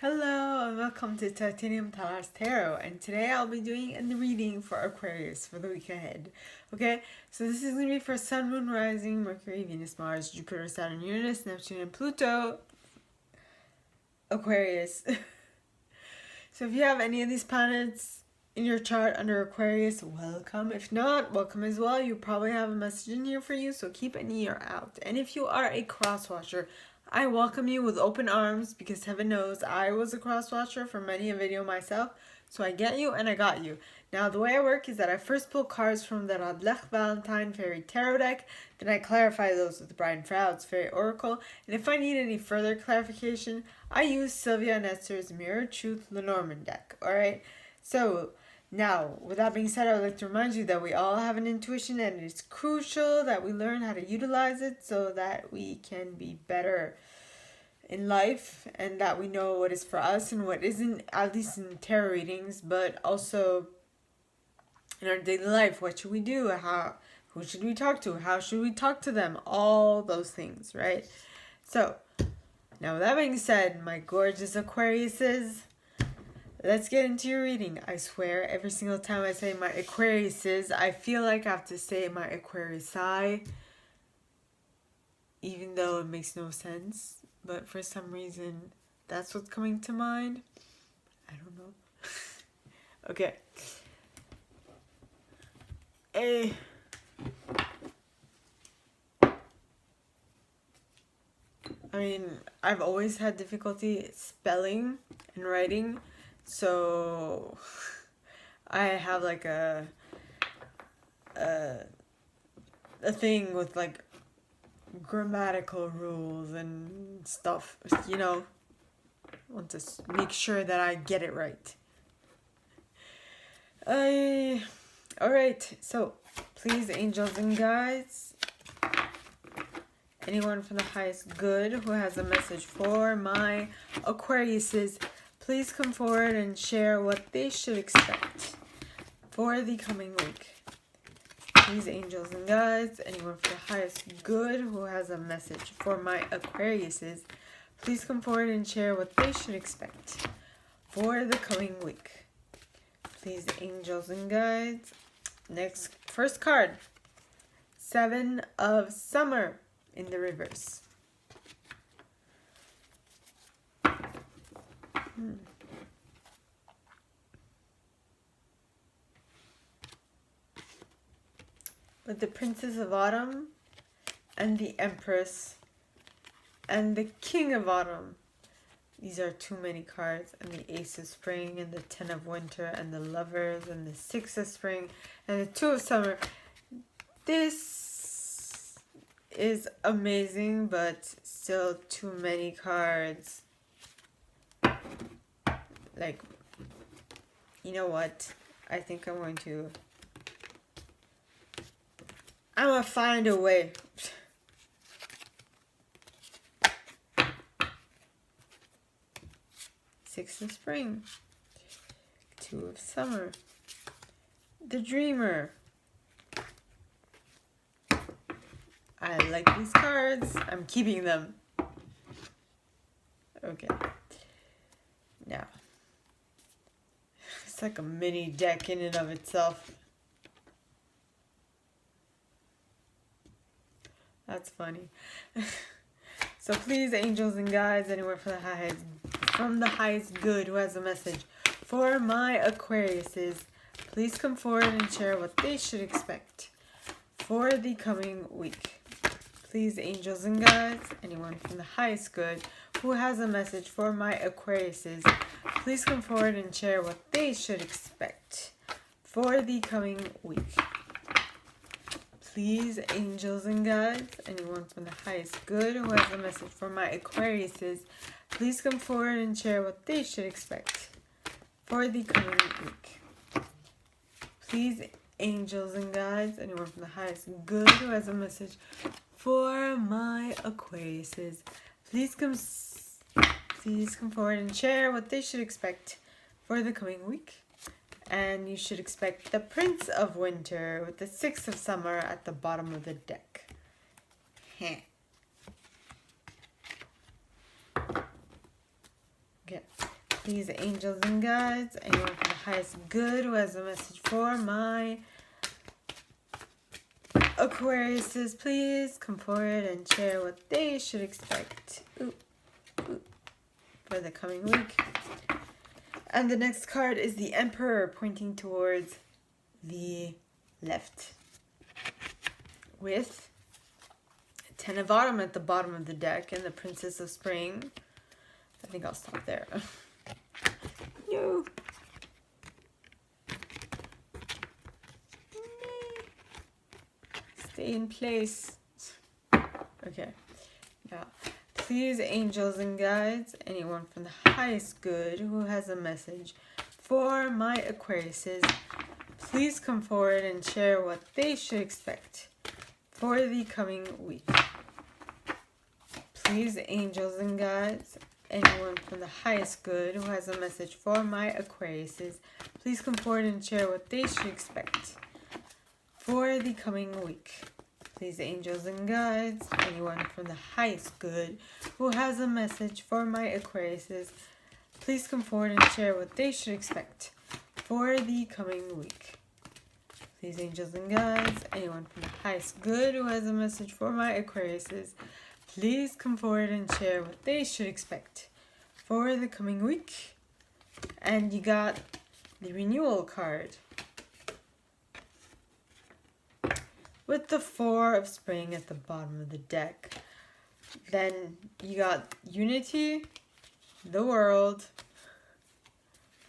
Hello and welcome to Titanium Taras Tarot, and today I'll be doing a reading for Aquarius for the week ahead. Okay, so this is going to be for Sun, Moon, Rising, Mercury, Venus, Mars, Jupiter, Saturn, Uranus, Neptune, and Pluto, Aquarius. So if you have any of these planets in your chart under Aquarius, welcome. If not, welcome as well. You probably have a message in here for you, so keep an ear out. And if you are a cross-watcher, I welcome you with open arms because heaven knows I was a cross-watcher for many a video myself. So I get you and I got you. Now the way I work is that I first pull cards from the Radlech Valentine Fairy Tarot deck. Then I clarify those with the Brian Froude's Fairy Oracle. And if I need any further clarification, I use Sylvia Netzer's Mirror Truth Lenormand deck. Alright? So now, with that being said, I would like to remind you that we all have an intuition and it's crucial that we learn how to utilize it so that we can be better in life and that we know what is for us and what isn't, at least in tarot readings, but also in our daily life. What should we do? Who should we talk to? How should we talk to them? All those things, right? So, now with that being said, my gorgeous Aquariuses, let's get into your reading. I swear, every single time I say my Aquariuses, I feel like I have to say my Aquariusi, even though it makes no sense. But for some reason, that's what's coming to mind. I don't know. Okay. I mean, I've always had difficulty spelling and writing. So I have like a thing with like grammatical rules and stuff, you know. I want to make sure that I get it right. Alright, so please, angels and guides, anyone from the highest good who has a message for my Aquariuses, please come forward and share what they should expect for the coming week. Please, angels and guides, anyone for the highest good who has a message for my Aquariuses, please come forward and share what they should expect for the coming week. Please, angels and guides. Next, first card, 7 of Summer in the reverse. With the Princess of Autumn and the Empress and the King of Autumn. These are too many cards. And the Ace of Spring and the 10 of Winter and the Lovers and the 6 of Spring and the 2 of Summer. This is amazing, but still too many cards. Like, you know what? I think I'm going to find a way. Six of Spring, 2 of Summer, the Dreamer. I like these cards. I'm keeping them. Okay. Now, it's like a mini deck in and of itself. That's funny. So please, angels and guides, anywhere from the highest good who has a message for my Aquariuses, please come forward and share what they should expect for the coming week. Please, angels and guides, anyone from the highest good who has a message for my Aquariuses, please come forward and share what they should expect for the coming week. Please, angels and guides, anyone from the highest good who has a message for my Aquariuses, please come forward and share what they should expect for the coming week. Please, angels and guides, anyone from the highest good who has a message for my Aquariuses, please come forward and share what they should expect for the coming week. And you should expect the Prince of Winter with the 6 of Summer at the bottom of the deck. Okay. Please, angels and guides, anyone from the highest good who has a message for my Aquariuses, please come forward and share what they should expect for the coming week. And the next card is the Emperor, pointing towards the left, with 10 of Autumn at the bottom of the deck and the Princess of Spring. I think I'll stop there. No. Stay in place. Okay. Yeah. Please, angels and guides, anyone from the highest good who has a message for my Aquariuses, please come forward and share what they should expect for the coming week. Please, angels and guides, anyone from the highest good who has a message for my Aquariuses, please come forward and share what they should expect for the coming week. Please, angels and guides, anyone from the highest good who has a message for my Aquariuses, please come forward and share what they should expect for the coming week. Please, angels and guides, anyone from the highest good who has a message for my Aquariuses, please come forward and share what they should expect for the coming week. And you got the renewal card with the 4 of Spring at the bottom of the deck. Then you got Unity, the World.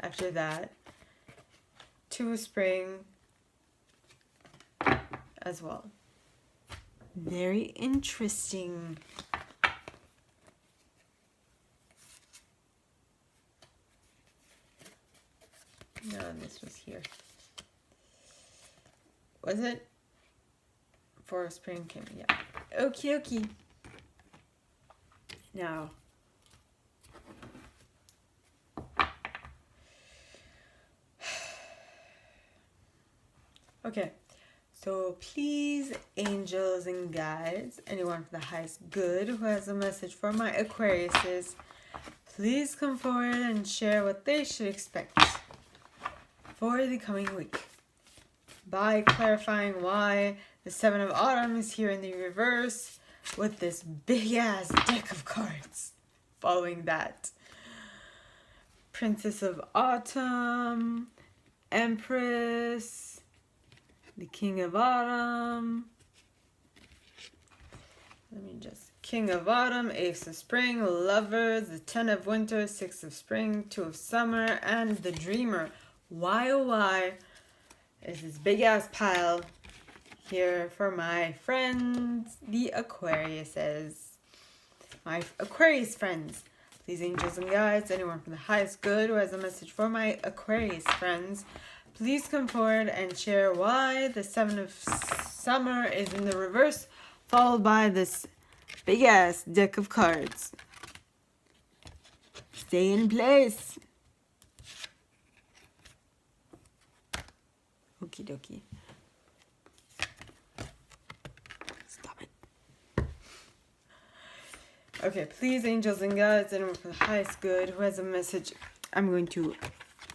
After that, 2 of Spring as well. Very interesting. No, this was here. Was it? 4 of Spring came, yeah. Okie dokie. Now, okay. So please, angels and guides, anyone from the highest good who has a message for my Aquariuses, please come forward and share what they should expect for the coming week by clarifying why the 7 of Autumn is here in the reverse with this big ass deck of cards. Following that, Princess of Autumn, Empress, the King of Autumn. Let me just... King of Autumn, Ace of Spring, Lovers, the 10 of Winter, 6 of Spring, 2 of Summer, and the Dreamer. Why, oh why, is this big ass pile here for my friends, the Aquariuses. My Aquarius friends. Please, angels and guides, anyone from the highest good who has a message for my Aquarius friends, please come forward and share why the 7 of Summer is in the reverse, followed by this big ass deck of cards. Stay in place. Okie dokie. Stop it. Okay, please, angels and guides, anyone from the highest good who has a message. I'm going to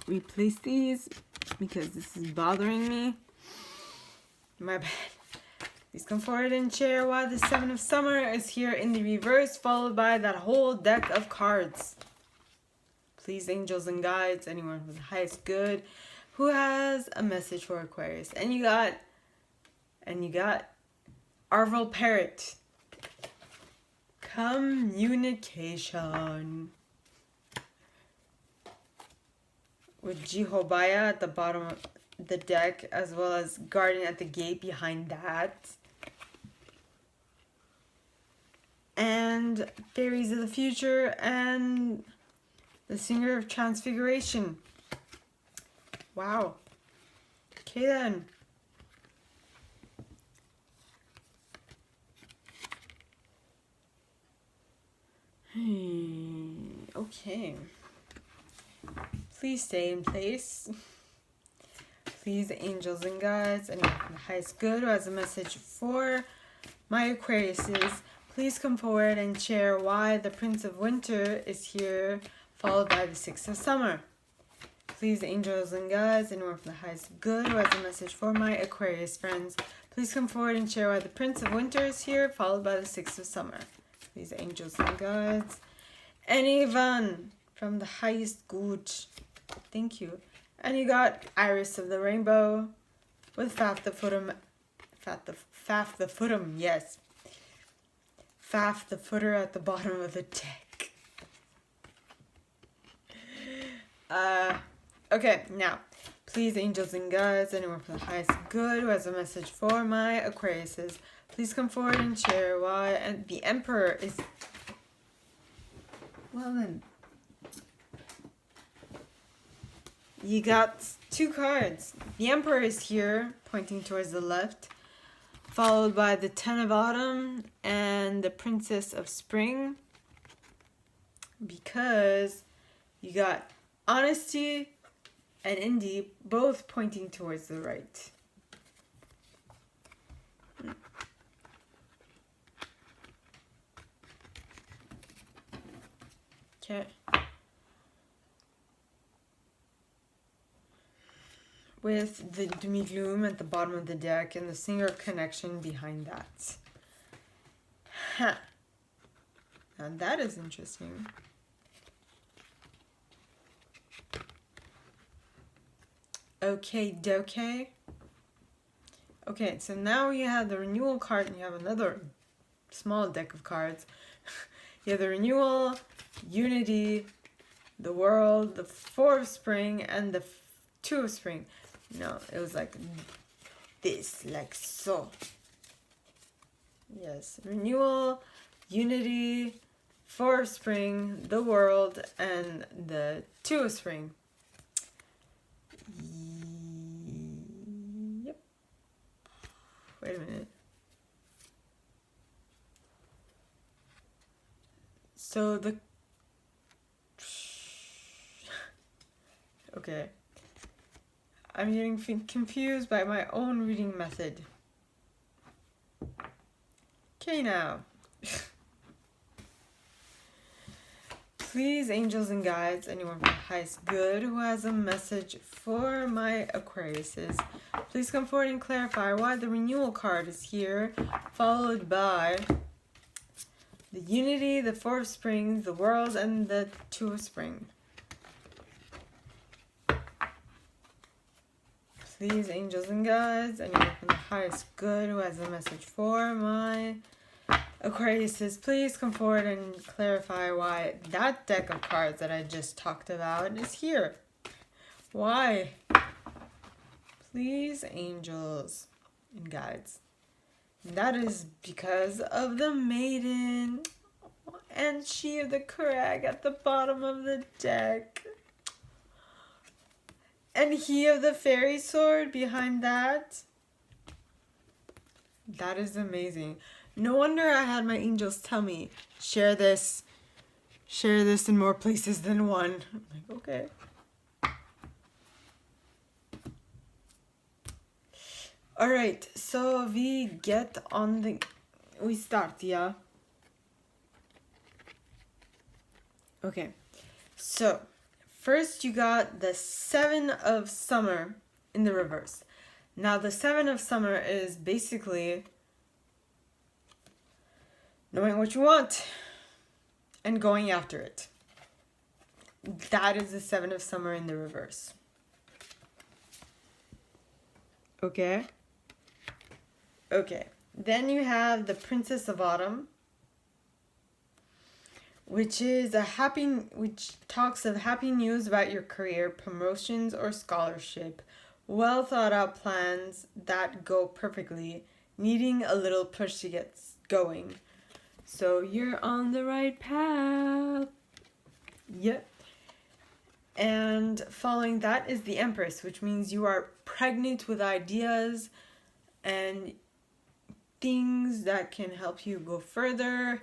replace these because this is bothering me. My bad. Please come forward and share why the 7 of Summer is here in the reverse, followed by that whole deck of cards. Please, angels and guides, anyone from the highest good who has a message for Aquarius. And you got Arvel Parrot. Communication. With Jehovah at the bottom of the deck, as well as Guardian at the gate behind that. And Fairies of the Future and the Singer of Transfiguration. Wow. Okay then. Okay. Please stay in place. Please, angels and guides, and the highest good who has a message for my Aquariuses, please come forward and share why the Prince of Winter is here, followed by the Six of Summer. Please, angels and guides, anyone from the highest good who has a message for my Aquarius friends, please come forward and share why the Prince of Winter is here, followed by the Six of Summer. Please, angels and guides, anyone from the highest good. Thank you. And you got Iris of the Rainbow with Faf the Footum. Faf the Footum, yes. Faf the Footer at the bottom of the deck. Okay, now, please, angels and guides, anyone from the highest good who has a message for my Aquariuses, please come forward and share why. And the Emperor is... Well then. You got two cards. The Emperor is here, pointing towards the left, followed by the Ten of Autumn and the Princess of Spring. Because you got Honesty and Indy both pointing towards the right. Okay. With the demi-gloom at the bottom of the deck and the singer connection behind that. Huh. Now that is interesting. Okay, doke. Okay, so now you have the renewal card and you have another small deck of cards. You have the renewal, unity, the world, the Four of Spring, and the Two of Spring. No, it was like this, like so. Yes, renewal, unity, Four of Spring, the world, and the Two of Spring. Yep. Wait a minute. So the... Okay. I'm getting confused by my own reading method. Okay, now. Please, angels and guides, anyone from the highest good who has a message for my Aquariuses, please come forward and clarify why the renewal card is here, followed by the unity, the Four of Springs, the world, and the Two of Spring. Please, angels and guides, anyone from the highest good who has a message for my Aquariuses, please come forward and clarify why that deck of cards that I just talked about is here. Why? Please, angels and guides. That is because of the Maiden and she of the Crag at the bottom of the deck. And he of the Fairy Sword behind that. That is amazing. No wonder I had my angels tell me, share this in more places than one. I'm like, okay. Alright, so we start, yeah? Okay, so first you got the Seven of Summer in the reverse. Now the Seven of Summer is basically knowing what you want and going after it. That is the Seven of Summer in the reverse. Okay? Okay. Then you have the Princess of Autumn, which talks of happy news about your career, promotions, or scholarship, well thought out plans that go perfectly, needing a little push to get going. So you're on the right path. Yep. And following that is the Empress, which means you are pregnant with ideas and things that can help you go further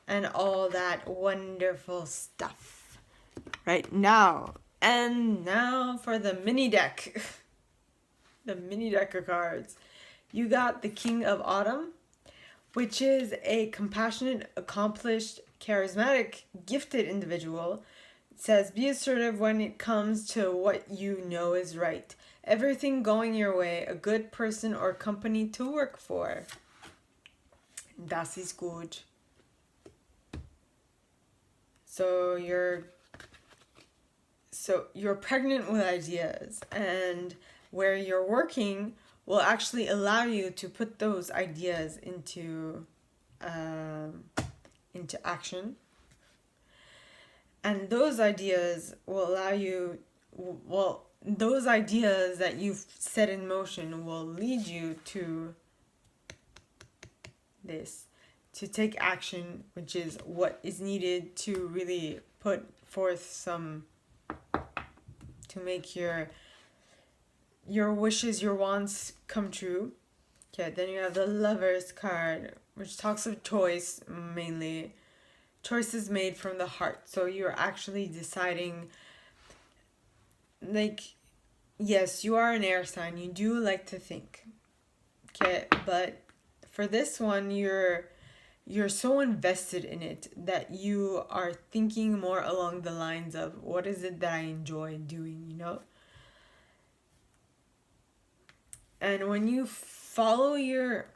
and all that wonderful stuff. Right now. And now for the mini deck. The mini deck of cards. You got the King of Autumn, which is a compassionate, accomplished, charismatic, gifted individual. says, be assertive when it comes to what you know is right. Everything going your way, a good person or company to work for. Das ist gut. So you're pregnant with ideas, and where you're working will actually allow you to put those ideas into action. And those ideas will allow you, those ideas that you've set in motion will lead you to this, to take action, which is what is needed to really put forth some, to make your wishes, your wants come true. Okay, then you have the Lover's card, which talks of choice, mainly. Choices made from the heart. So you're actually deciding, like, yes, you are an air sign. You do like to think. Okay, but for this one, you're so invested in it that you are thinking more along the lines of, what is it that I enjoy doing, you know? And when you follow your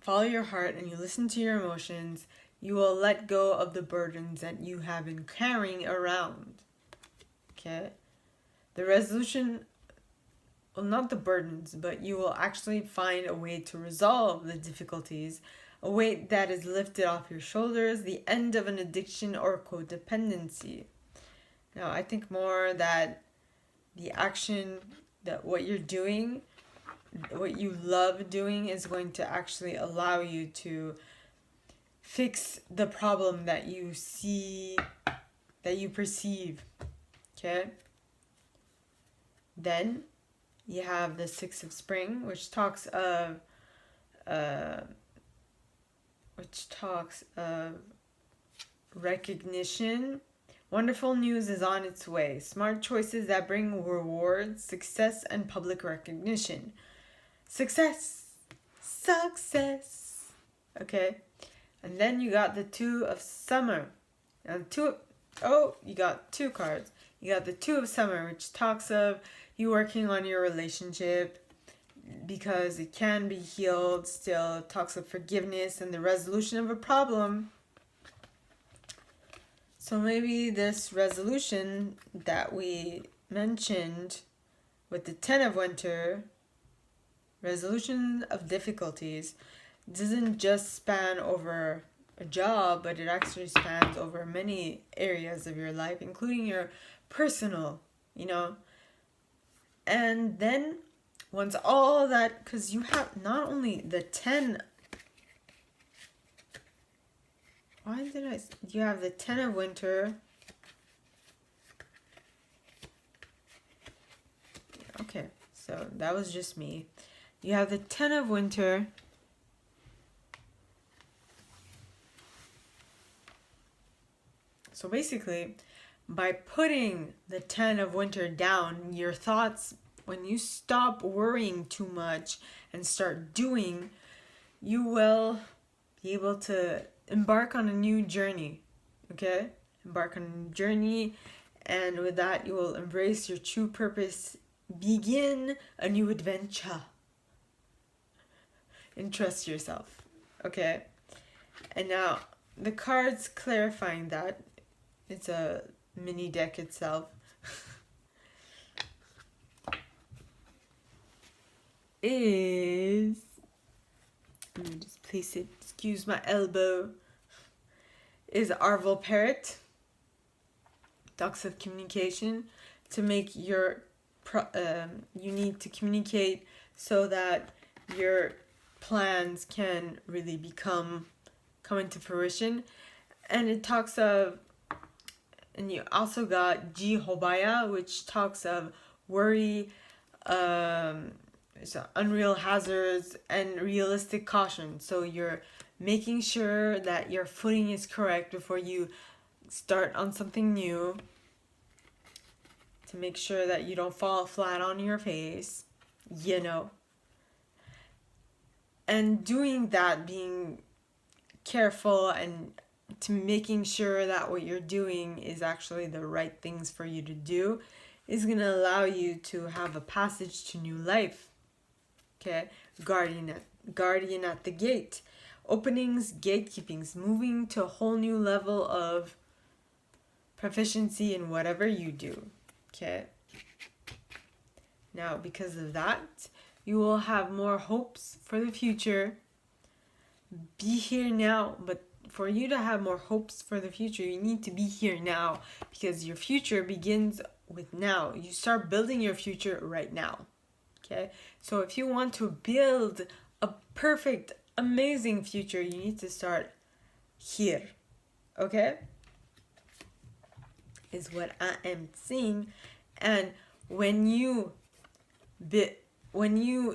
heart and you listen to your emotions, you will let go of the burdens that you have been carrying around. Okay? The resolution, well, not the burdens, but you will actually find a way to resolve the difficulties, a weight that is lifted off your shoulders, the end of an addiction or codependency. Now, I think more that the action, that what you're doing, what you love doing, is going to actually allow you to fix the problem that you see, that you perceive. Okay? Then you have the Six of Spring, which talks of recognition. Wonderful news is on its way. Smart choices that bring rewards, success, and public recognition. Success. Okay? And then you got the Two of Summer. And you got two cards. You got the Two of Summer, which talks of you working on your relationship because it can be healed still. It talks of forgiveness and the resolution of a problem. So maybe this resolution that we mentioned with the Ten of Winter, resolution of difficulties, doesn't just span over a job, but it actually spans over many areas of your life, including your personal, you know. And then once all that, because you have not only the 10, you have the 10 of Winter. Okay, so that was just me. You have the 10 of Winter. So basically, by putting the 10 of Winter down, your thoughts, when you stop worrying too much and start doing, you will be able to embark on a new journey. Okay? Embark on a new journey, and with that, you will embrace your true purpose, begin a new adventure, and trust yourself. Okay? And now, the cards clarifying that, it's a mini deck itself, is, let me just place it, excuse my elbow, is Arval Parrot. Talks of communication. To make your, you need to communicate so that your plans can really come into fruition. And it talks of, and you also got Ji Hobaya, which talks of worry, so unreal hazards, and realistic caution. So you're making sure that your footing is correct before you start on something new, to make sure that you don't fall flat on your face, you know. And doing that, being careful and to making sure that what you're doing is actually the right things for you to do is going to allow you to have a passage to new life. Okay, guardian at the gate. Openings, gatekeepings, moving to a whole new level of proficiency in whatever you do. Okay. Now, because of that, you will have more hopes for the future. Be here now, but for you to have more hopes for the future, you need to be here now, because your future begins with now. You start building your future right now. Okay? So if you want to build a perfect, amazing future, you need to start here. Okay? Is what I am seeing. And when you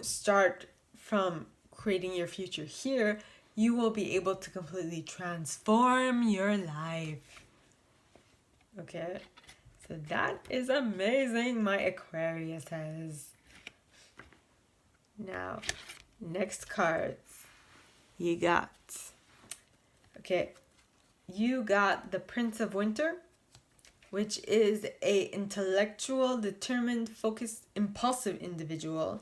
start from creating your future here, you will be able to completely transform your life. Okay? So that is amazing, my Aquarius has. Now, next cards. You got the Prince of Winter, which is a intellectual, determined, focused, impulsive individual.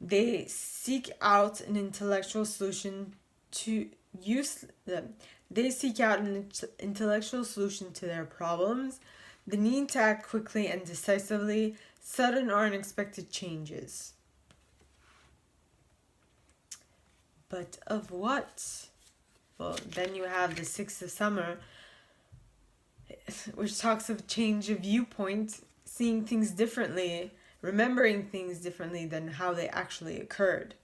They seek out an intellectual solution to their problems, the need to act quickly and decisively, sudden or unexpected changes. But of what? Well, then you have the Six of Summer, which talks of change of viewpoint, seeing things differently, remembering things differently than how they actually occurred.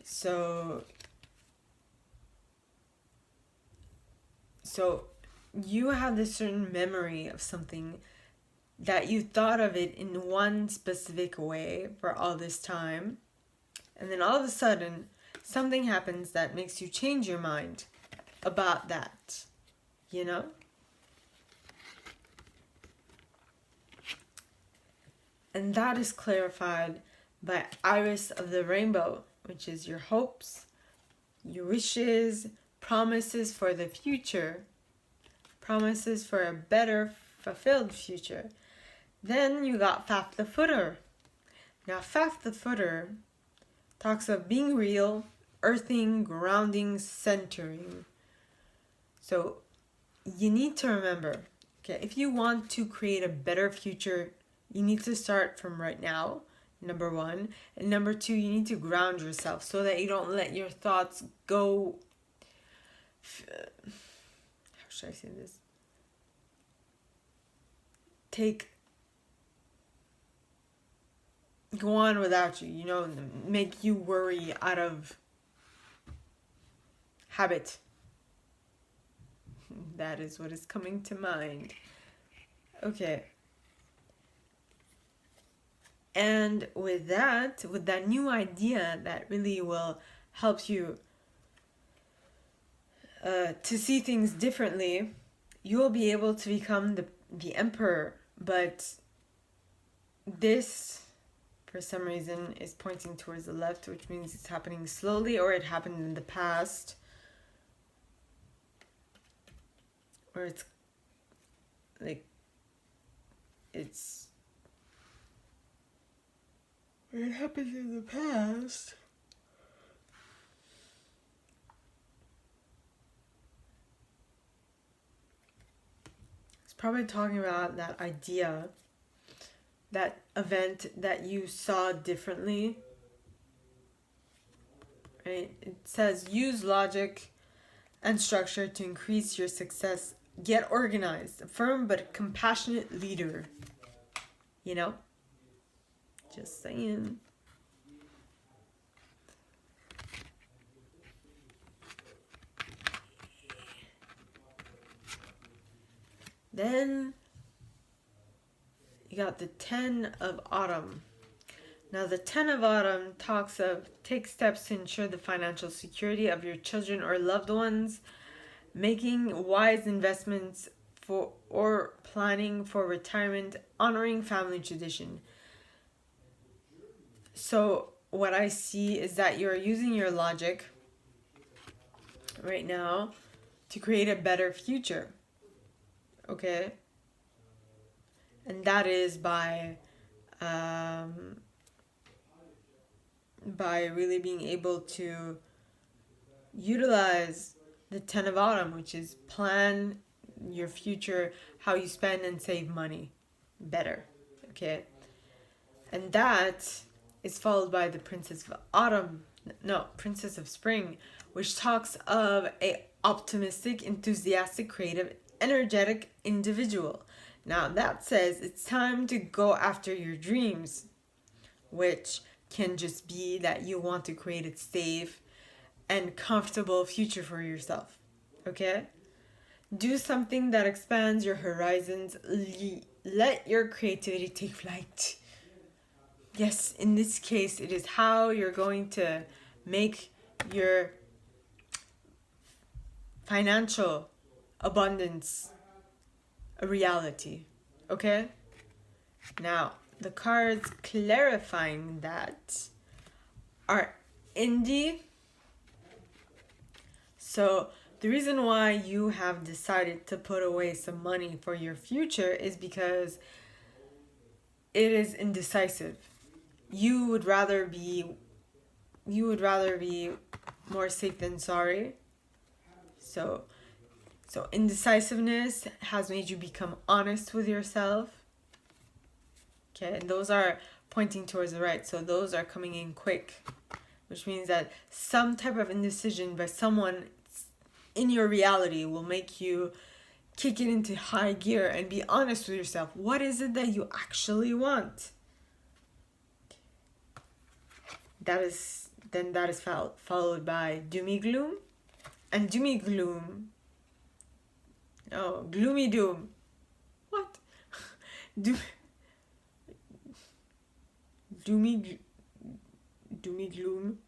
So you have this certain memory of something that you thought of it in one specific way for all this time, and then all of a sudden something happens that makes you change your mind about that, you know? And that is clarified by Iris of the Rainbow, which is your hopes, your wishes, promises for the future, promises for a better, fulfilled future. Then you got Faf the Footer. Now, Faf the Footer talks of being real, earthing, grounding, centering. So you need to remember, okay, if you want to create a better future, you need to start from right now, number one. And number two, you need to ground yourself so that you don't let your thoughts go... How should I say this? Go on without you, you know, make you worry out of habit. That is what is coming to mind. Okay. And with that new idea that really will help you to see things differently, you will be able to become the emperor. But this, for some reason, is pointing towards the left, which means it's happening slowly, or it happened in the past. Or it's like, or it happened in the past. It's probably talking about that idea, that event that you saw differently. Right? It says, use logic and structure to increase your success. Get organized. A firm but compassionate leader. You know? Just saying. Then you got the 10 of Autumn. Now the 10 of Autumn talks of take steps to ensure the financial security of your children or loved ones, making wise investments for or planning for retirement, honoring family tradition. So what I see is that you're using your logic right now to create a better future. Okay? And that is by really being able to utilize the 10 of autumn, which is plan your future, how you spend and save money better. Okay? And that is followed by the Princess of Spring, which talks of a optimistic, enthusiastic, creative, energetic individual. Now that says it's time to go after your dreams, which can just be that you want to create a safe and comfortable future for yourself. Okay? Do something that expands your horizons. Let your creativity take flight. Yes, in this case, it is how you're going to make your financial abundance a reality. Okay? Now, the cards clarifying that are indie. So, the reason why you have decided to put away some money for your future is because it is indecisive. You would rather be more safe than sorry. So indecisiveness has made you become honest with yourself. Okay, and those are pointing towards the right. So those are coming in quick, which means that some type of indecision by someone in your reality will make you kick it into high gear and be honest with yourself. What is it that you actually want? That is followed by doomy gloom. And doomy gloom. Oh, gloomy doom. What? Doomy gloom.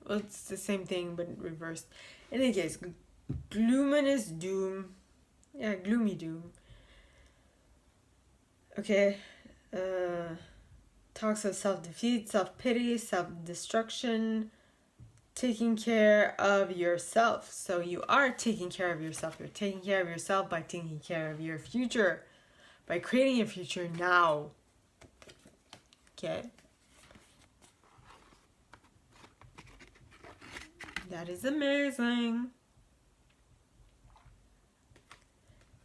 Well, it's the same thing but reversed. In any case, gloominous doom. Yeah, gloomy doom. Okay. Talks of self-defeat, self-pity, self-destruction, taking care of yourself. So you are taking care of yourself. You're taking care of yourself by taking care of your future, by creating a future now. Okay? That is amazing.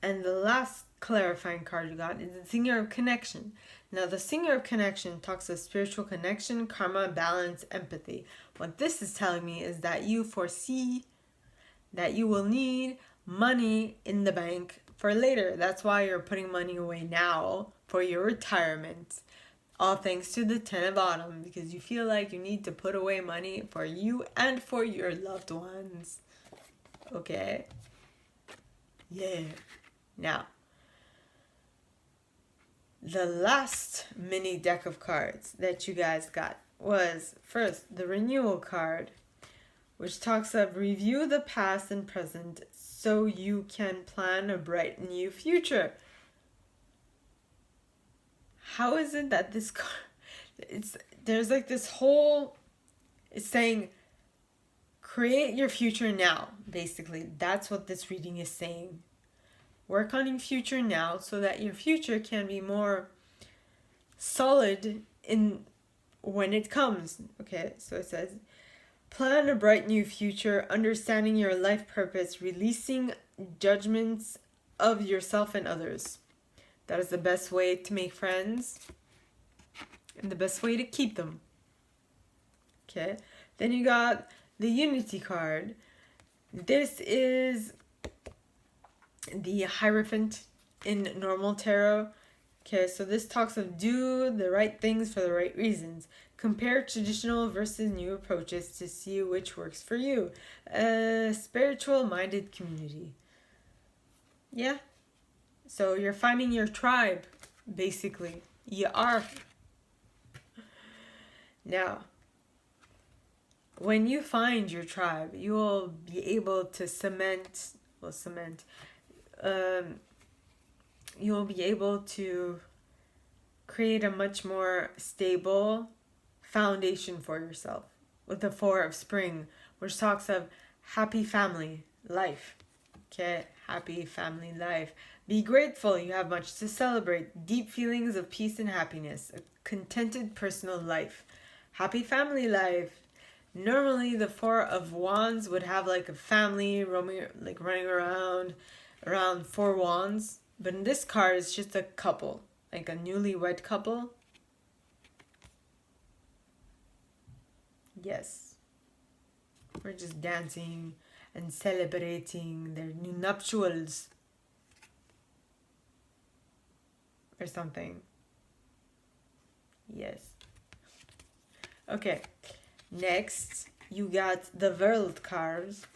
And the last clarifying card you got is the Singer of Connection. Now, the Singer of Connection talks of spiritual connection, karma, balance, empathy. What this is telling me is that you foresee that you will need money in the bank for later. That's why you're putting money away now for your retirement. All thanks to the 10 of autumn, because you feel like you need to put away money for you and for your loved ones. Okay? Yeah. Now, the last mini deck of cards that you guys got was first the renewal card, which talks of review the past and present so you can plan a bright new future. How is it that this card, there's like this whole, it's saying create your future now, basically. That's what this reading is saying. Work on your future now so that your future can be more solid in when it comes. Okay, so it says, plan a bright new future, understanding your life purpose, releasing judgments of yourself and others. That is the best way to make friends and the best way to keep them. Okay, then you got the Unity card. This is the Hierophant in normal tarot. Okay, so this talks of do the right things for the right reasons. Compare traditional versus new approaches to see which works for you. A spiritual-minded community. Yeah. So you're finding your tribe, basically. You are. Now, when you find your tribe, you will be able to you'll be able to create a much more stable foundation for yourself with the Four of Spring, which talks of happy family life. Okay, happy family life. Be grateful, you have much to celebrate. Deep feelings of peace and happiness. A contented personal life. Happy family life. Normally the Four of Wands would have like a family roaming, like running around four wands. But in this card it's just a couple, like a newlywed couple. Yes. We're just dancing and celebrating their new nuptials. Or something. Yes. Okay. Next, you got the World cards.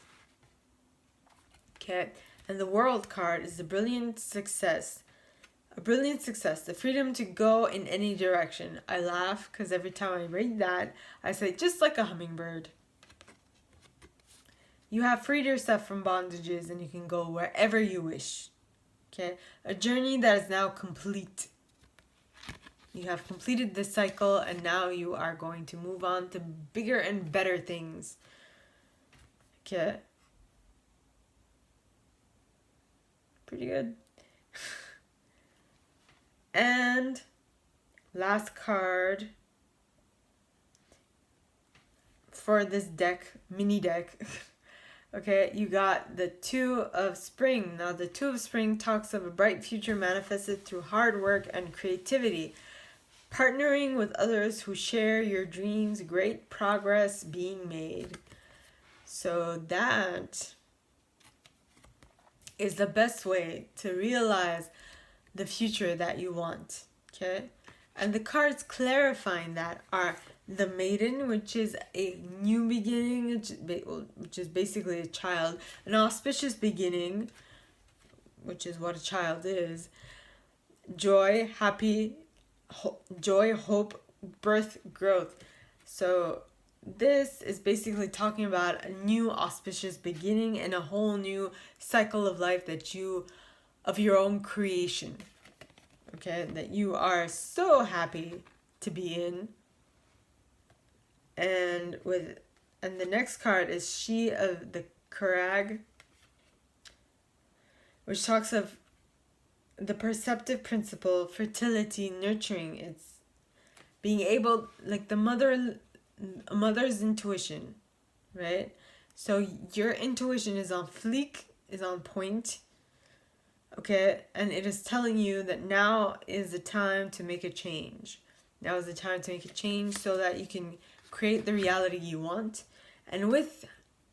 Okay. And the World card is the brilliant success. A brilliant success. The freedom to go in any direction. I laugh because every time I read that, I say just like a hummingbird. You have freed yourself from bondages and you can go wherever you wish. Okay, a journey that is now complete. You have completed this cycle and now you are going to move on to bigger and better things. Okay. Pretty good. And last card for this deck, mini deck. Okay, you got the Two of Spring. Now, the Two of Spring talks of a bright future manifested through hard work and creativity. Partnering with others who share your dreams, great progress being made. So that is the best way to realize the future that you want. Okay? And the cards clarifying that are the Maiden, which is a new beginning, which is basically a child. An auspicious beginning, which is what a child is. Joy, joy, hope, birth, growth. So this is basically talking about a new auspicious beginning and a whole new cycle of life of your own creation. Okay, that you are so happy to be in. And the next card is She of the Curragh, which talks of the perceptive principle, fertility, nurturing. It's being able, like a mother's intuition, right? So your intuition is on fleek, is on point. Okay, and it is telling you that now is the time to make a change. Now is the time to make a change so that you can create the reality you want. And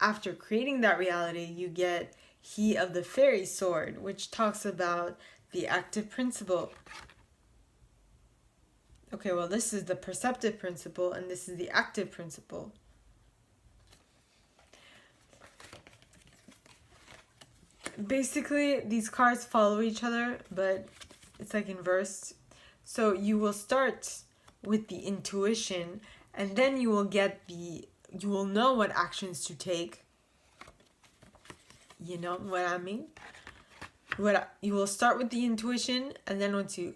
after creating that reality, you get He of the Fairy Sword, which talks about the active principle. Okay, well, this is the perceptive principle and this is the active principle. Basically, these cards follow each other, but it's like inverse. So you will start with the intuition, and then you will know what actions to take. You know what I mean? You will start with the intuition, and then once you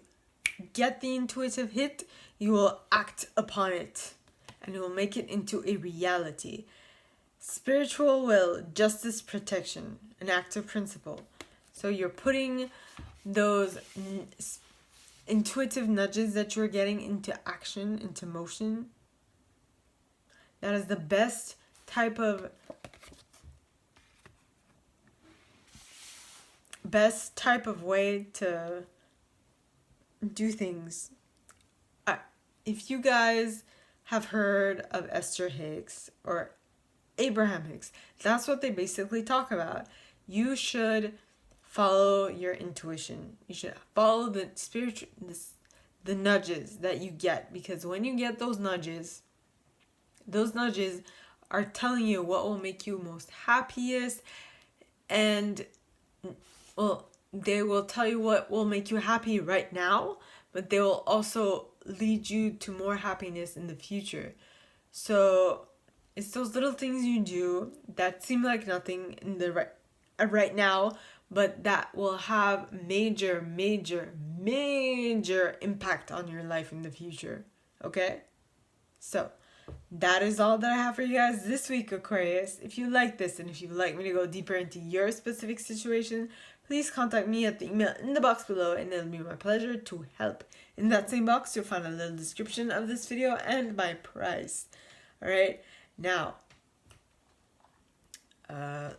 get the intuitive hit, you will act upon it, and you will make it into a reality. Spiritual will, justice, protection, an active principle. So you're putting those intuitive nudges that you're getting into action, into motion. That is the best type of way to do things. If you guys have heard of Esther Hicks or Abraham Hicks, that's what they basically talk about. You should follow your intuition. You should follow the nudges that you get, because when you get those nudges are telling you what will make you most happiest, and well, they will tell you what will make you happy right now, but they will also lead you to more happiness in the future. So it's those little things you do that seem like nothing in the right now, but that will have major impact on your life in the future. Okay? So that is all that I have for you guys this week, Aquarius. If you like this and if you'd like me to go deeper into your specific situation, please contact me at the email in the box below and it'll be my pleasure to help. In that same box, you'll find a little description of this video and my price. Alright, now,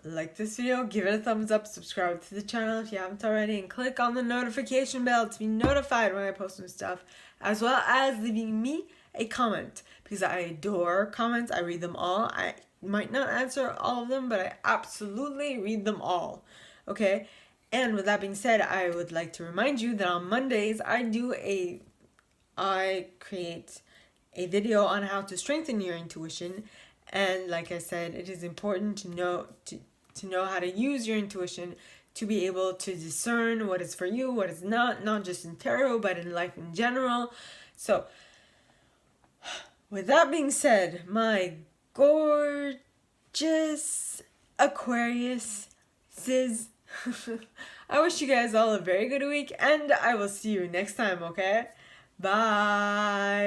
like this video, give it a thumbs up, subscribe to the channel if you haven't already, and click on the notification bell to be notified when I post new stuff, as well as leaving me a comment, because I adore comments. I read them all. I might not answer all of them, but I absolutely read them all. Okay, and with that being said, I would like to remind you that on Mondays I create a video on how to strengthen your intuition. And like I said, it is important to know how to use your intuition to be able to discern what is for you, what is not just in tarot, but in life in general. So with that being said, my gorgeous Aquarius sis, I wish you guys all a very good week, and I will see you next time, okay? Bye.